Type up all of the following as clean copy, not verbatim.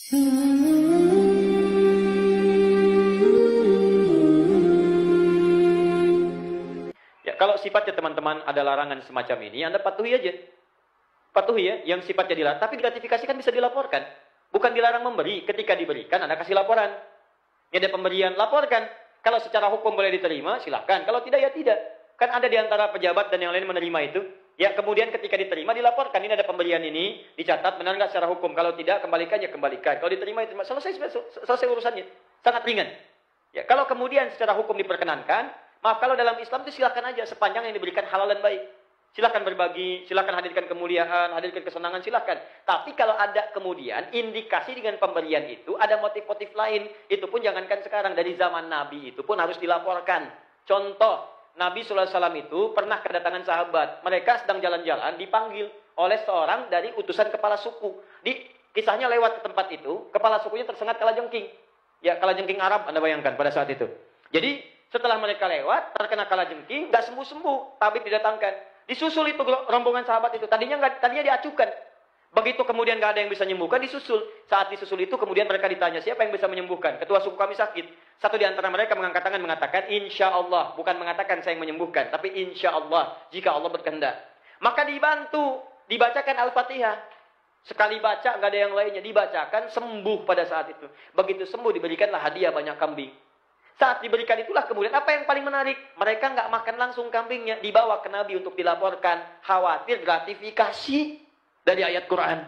Ya, kalau sifatnya teman-teman ada larangan semacam ini, Anda patuhi aja. Patuhi ya, yang sifatnya dilarang. Tapi gratifikasi kan bisa dilaporkan. Bukan dilarang memberi, ketika diberikan Anda kasih laporan. Ini ada pemberian, laporkan. Kalau secara hukum boleh diterima, silahkan. Kalau tidak, ya tidak. Kan ada di antara pejabat dan yang lain menerima itu. Ya, kemudian ketika diterima, dilaporkan. Ini ada pemberian ini, dicatat, benar nggak secara hukum. Kalau tidak, kembalikan, ya kembalikan. Kalau diterima, ya selesai urusannya. Sangat ringan. Ya, kalau kemudian secara hukum diperkenankan, maaf, kalau dalam Islam itu silahkan aja. Sepanjang yang diberikan halal dan baik. Silahkan berbagi, silahkan hadirkan kemuliaan, hadirkan kesenangan, silahkan. Tapi kalau ada kemudian indikasi dengan pemberian itu, ada motif-motif lain, itu pun jangankan sekarang, dari zaman Nabi itu pun harus dilaporkan. Contoh, Nabi SAW itu pernah kedatangan sahabat. Mereka sedang jalan-jalan, dipanggil oleh seorang dari utusan kepala suku. Kisahnya lewat ke tempat itu, kepala sukunya tersengat kalajengking. Ya, kalajengking Arab, Anda bayangkan pada saat itu. Jadi, setelah mereka lewat, terkena kalajengking, nggak sembuh-sembuh, tabib didatangkan. Disusul itu rombongan sahabat itu. Tadinya diacukan. Begitu kemudian nggak ada yang bisa menyembuhkan, disusul. Saat disusul itu kemudian mereka ditanya, siapa yang bisa menyembuhkan? Ketua suku kami sakit. Satu di antara mereka mengangkat tangan mengatakan, insya Allah. Bukan mengatakan saya yang menyembuhkan, tapi insya Allah. Jika Allah berkehendak. Maka dibantu. Dibacakan Al-Fatihah. Sekali baca nggak ada yang lainnya. Dibacakan, sembuh pada saat itu. Begitu sembuh diberikanlah hadiah banyak kambing. Saat diberikan itulah kemudian apa yang paling menarik? Mereka nggak makan langsung kambingnya. Dibawa ke Nabi untuk dilaporkan. Khawatir gratifikasi dari ayat Quran.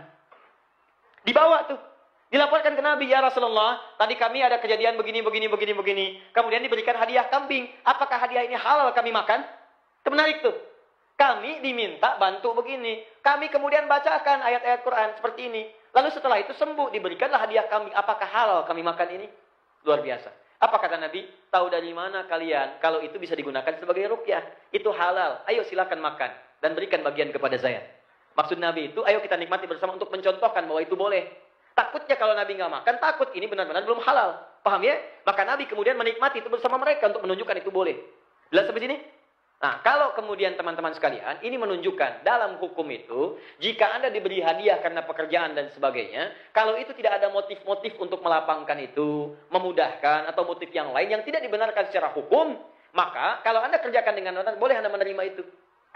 Dibawa tuh. Dilaporkan ke Nabi, ya Rasulullah. Tadi kami ada kejadian begini. Kemudian diberikan hadiah kambing. Apakah hadiah ini halal kami makan? Itu menarik tuh. Kami diminta bantu begini. Kami kemudian bacakan ayat-ayat Quran seperti ini. Lalu setelah itu sembuh. Diberikanlah hadiah kambing. Apakah halal kami makan ini? Luar biasa. Apa kata Nabi? Tahu dari mana kalian kalau itu bisa digunakan sebagai ruqyah? Itu halal. Ayo silakan makan dan berikan bagian kepada saya. Maksud Nabi itu, ayo kita nikmati bersama untuk mencontohkan bahwa itu boleh. Takutnya kalau Nabi nggak makan, takut ini benar-benar belum halal. Paham ya? Maka Nabi kemudian menikmati itu bersama mereka untuk menunjukkan itu boleh. Jelas sampai sini? Nah, kalau kemudian teman-teman sekalian, ini menunjukkan dalam hukum itu, jika Anda diberi hadiah karena pekerjaan dan sebagainya, kalau itu tidak ada motif-motif untuk melapangkan itu, memudahkan, atau motif yang lain yang tidak dibenarkan secara hukum, maka kalau Anda kerjakan dengan benar, boleh Anda menerima itu.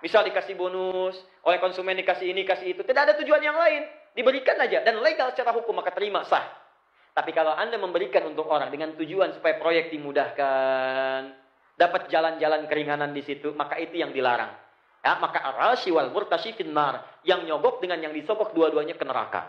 Misal dikasih bonus, oleh konsumen dikasih ini, kasih itu, tidak ada tujuan yang lain. Diberikan aja, dan legal secara hukum, maka terima, sah. Tapi kalau Anda memberikan untuk orang dengan tujuan supaya proyek dimudahkan, dapat jalan-jalan keringanan di situ, maka itu yang dilarang. Ya, maka ar-rashi wal murtashi finnar, yang nyogok dengan yang disogok dua-duanya ke neraka.